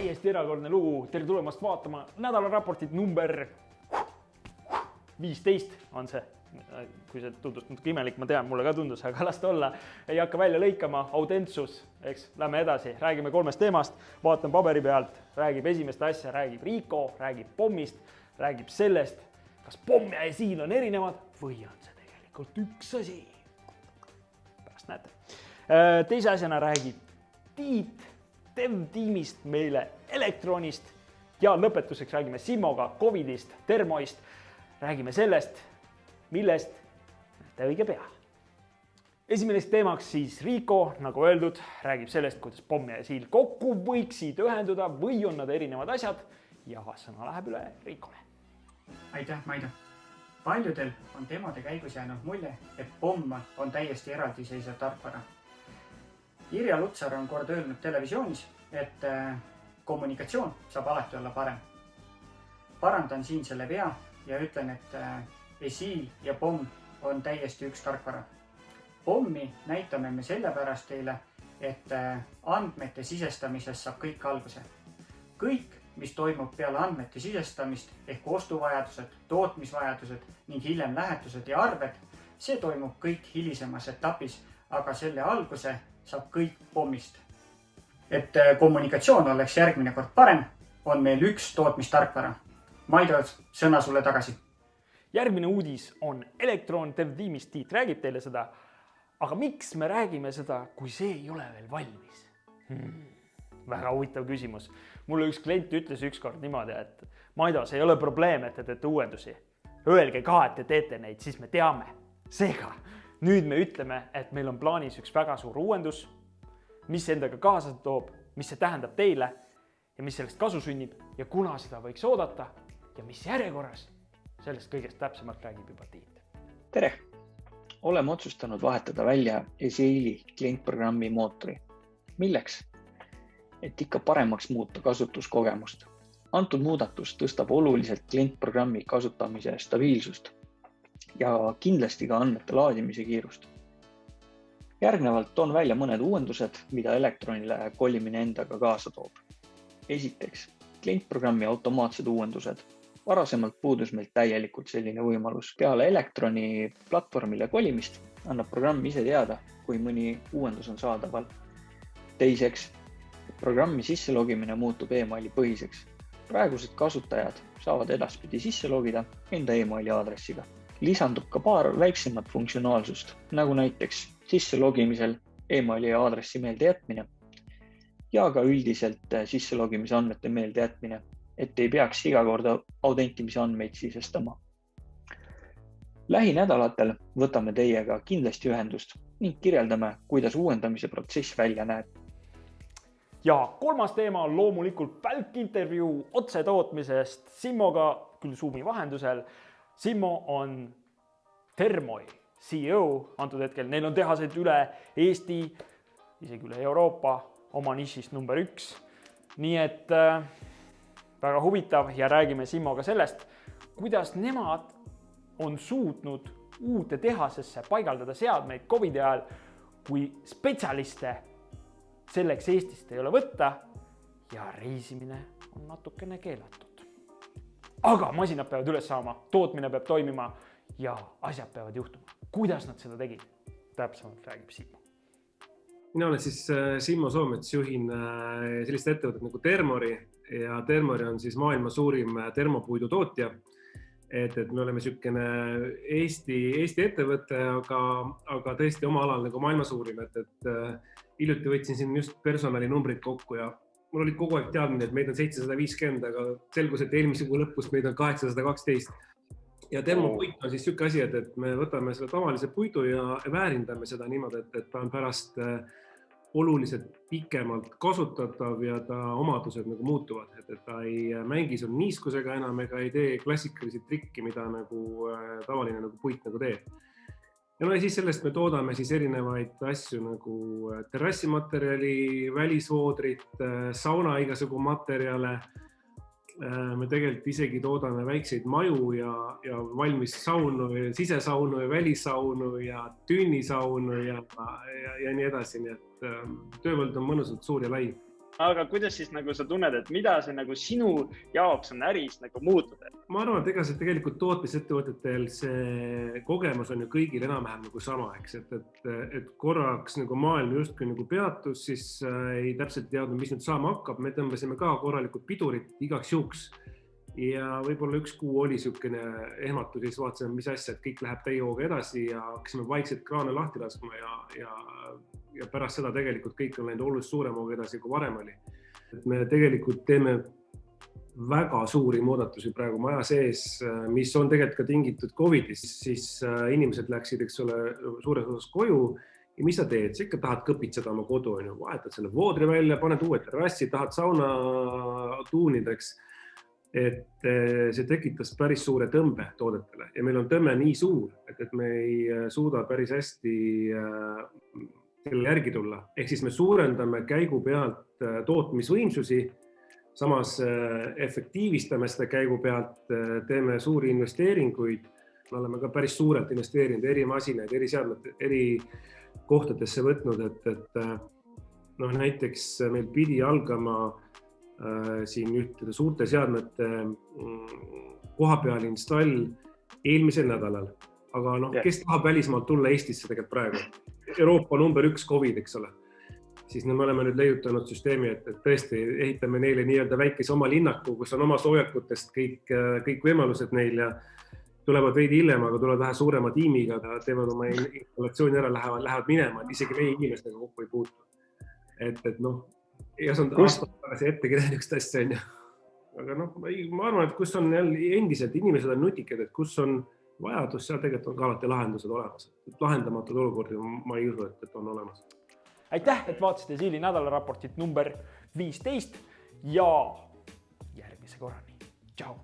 täiesti erakordne lugu, tere tulemast vaatama nädalaraportit number 15 on see. Kui see tundus natuke imelik, ma tean, mulle ka tundus, aga las ta olla. Ei hakka välja lõikama, autentsus, eks, lähme edasi. Räägime 3 teemast, vaatan paberi pealt, räägib esimest asja, räägib Rico, räägib pommist, räägib sellest, kas pomm ja esiil on erinevad või on see tegelikult üks asi. Pärast näete. Teise asjana räägib Tiit dev-tiimist meile elektronist ja lõpetuseks räägime Simmoga Covidist, Termoist, räägime sellest, millest näete õige pea. Esimene teemaks siis Rico, nagu öeldud, räägib sellest, kuidas pomm ja esiil kokku võiksid ühenduda või on nad erinevad asjad ja sõna läheb üle Ricole. Aitäh, Maido. Paljudel on demode käigus jäänud mulje, et pomm on täiesti eraldiseisev tarkvara. Irja Lutsar on kord öelnud televisioonis, et kommunikatsioon saab alati olla parem. Parandan siin selle vea ja ütlen, et esiil ja pomm on täiesti üks tarkvara. Pommi näitame me sellepärast teile, et andmete sisestamisest saab kõik alguse. Kõik, mis toimub peale andmete sisestamist ehk ostuvajadused, tootmisvajadused ning hiljem lähetused ja arved, see toimub kõik hilisemas etapis, aga selle alguse saab kõik pommist. Et kommunikatsioon oleks järgmine kord parem, on meil üks tootmistarkvara. Maido, sõna sulle tagasi. Järgmine uudis on Elektron dev-tiimist, Tiit räägib teile seda, aga miks me räägime seda, kui see ei ole veel valmis? Väga huvitav küsimus. Mulle üks klient ütles ükskord niimoodi, et Maido, see ei ole probleem, et te teete uuendusi. Öelge ka, et te teete neid, siis me teame. Seega, nüüd me ütleme, et meil on plaanis üks väga suur uuendus, mis endaga kaasa toob, mis see tähendab teile ja mis sellest kasu sünnib ja kuna seda võiks oodata ja mis järjekorras, sellest kõigest täpsemalt räägib juba Tiit. Tere! Oleme otsustanud vahetada välja esiili klientprogrammi mootori. Milleks? Et ikka paremaks muuta kasutuskogemust. Antud muudatus tõstab oluliselt klientprogrammi kasutamise stabiilsust ja kindlasti ka andmete laadimise kiirust. Järgnevalt toon välja mõned uuendused, mida elektronile kolimine endaga kaasa toob. Esiteks, klientprogrammi automaatsed uuendused. Varasemalt puudus meil täielikult selline võimalus. Peale elektroni platvormile kolimist annab programm ise teada, kui mõni uuendus on saadaval. Teiseks, programmi sisselogimine muutub e-maili põhiseks. Praegused kasutajad saavad edaspidi sisse logida enda e-maili aadressiga. Lisandub ka paar väiksemat funktsionaalsust, nagu näiteks sisselogimisel e-maili aadressi meelde jätmine ja ka üldiselt sisselogimise andmete meelde jätmine, et ei peaks iga korda autentimise andmeid sisestama. Lähinädalatel võtame teiega kindlasti ühendust ning kirjeldame, kuidas uuendamise protsess välja näeb. Ja 3. teema on loomulikult välkintervjuu otsetootmisest Simmoga, küll Zoomi vahendusel. Simmo on Termoi CEO antud hetkel. Neil on tehaseid üle Eesti, isegi üle Euroopa, oma nišist number 1. Nii et väga huvitav ja räägime Simmoga sellest, kuidas nemad on suutnud uute tehasesse paigaldada seadmeid Covidi ajal, kui spetsialiste selleks Eestist ei ole võtta ja reisimine on natukene keelatud. Aga masinad peavad üles saama, tootmine peab toimima ja asjad peavad juhtuma. Kuidas nad seda tegid? Täpsemalt räägib Simmo. Mina olen siis Simmo Soomets, juhin sellist ettevõtet nagu Termori ja Termori on siis maailma suurim termopuidu tootja. Et me oleme selline Eesti ettevõte, aga tõesti oma alal nagu maailma suurim. Et hiljuti võtsin siin just personali numbrid kokku ja mul oli kogu aeg teadmine, et meid on 750, aga selgus, et eelmise kuu lõpus meid on 812. Ja termopuit on siis selline asi, et me võtame selle tavalise puidu ja väärindame seda niimoodi, et ta on pärast oluliselt pikemalt kasutatav ja ta omadused nagu muutuvad. Et ta ei mängi sul niiskusega enam ega ei tee klassikalisi trikki, mida nagu tavaline nagu puit nagu teeb. Ja siis sellest me toodame siis erinevaid asju nagu terrassimaterjali, välisvoodrit, sauna igasugu materjale. Me tegelikult isegi toodame väikseid maju ja valmis saunu, sisesaunu ja välisaunu ja tünnisaunu ja nii edasi. Nii et töövõld on mõnusalt suur ja lai. aga kuidas siis nagu sa tunned, et mida see nagu sinu jaoks on äris nagu muutuda? Ma arvan, et ega see tegelikult tootmisettevõtetel see kogemus on ju kõigil enam-vähem nagu sama, eks, et korraks nagu maailm justkui nagu peatus, siis ei täpselt teadnud, mis nüüd saama hakkab. Me tõmbasime ka korralikult pidurit igaks juhuks ja võib-olla 1 kuu oli niisugune ehmatus, siis vaatasime, mis asja, et kõik läheb täie hooga edasi ja hakkasime vaikselt kraane lahti laskma ja pärast seda tegelikult kõik on läinud oluliselt suurem hooga edasi, kui varem oli. Et me tegelikult teeme väga suuri muudatusi praegu maja sees, mis on tegelikult ka tingitud Covidist, siis inimesed läksid, eks ole, suures osas koju ja mis sa teed? Sa ikka tahad kõpitseda oma kodu, vahetad selle voodri välja, paned uued terrassi, tahad sauna tuunida, eks. Et see tekitas päris suure tõmbe toodetele ja meil on tõmme nii suur, et me ei suuda päris hästi selle järgi tulla. Ehk siis me suurendame käigu pealt tootmisvõimsusi, samas efektiivistame seda käigu pealt, teeme suuri investeeringuid. Me oleme ka päris suurelt investeerinud eri masinaid, eri seadmed, eri kohtadesse võtnud, et näiteks meil pidi algama siin ühtede suurte seadmete kohapeal install eelmisel nädalal. Aga kes tahab välismaalt tulla Eestisse tegelikult praegu? Euroopa number 1 COVID, eks ole. Siis me oleme nüüd leiutanud süsteemi, et tõesti ehitame neile nii-öelda väikese oma linnaku, kus on oma soojakutest kõik võimalused neil ja tulevad veidi hiljem, aga tulevad vähe suurema tiimiga, teevad oma installatsiooni ära, lähevad minema, et isegi meie inimestega kokku ei puutu. Et ei osanud aastat tagasi ette kirjada üks asja, on ju. Aga ma arvan, et kus on endiselt inimesed on nutikad, et kus on vajadus, seal tegelikult on ka alati lahendused olemas. Lahendamatud olukordi ma ei usu, et on olemas. Aitäh, et vaatasite Siili nädalaraportit number 15 ja järgmise korrani. Tšau!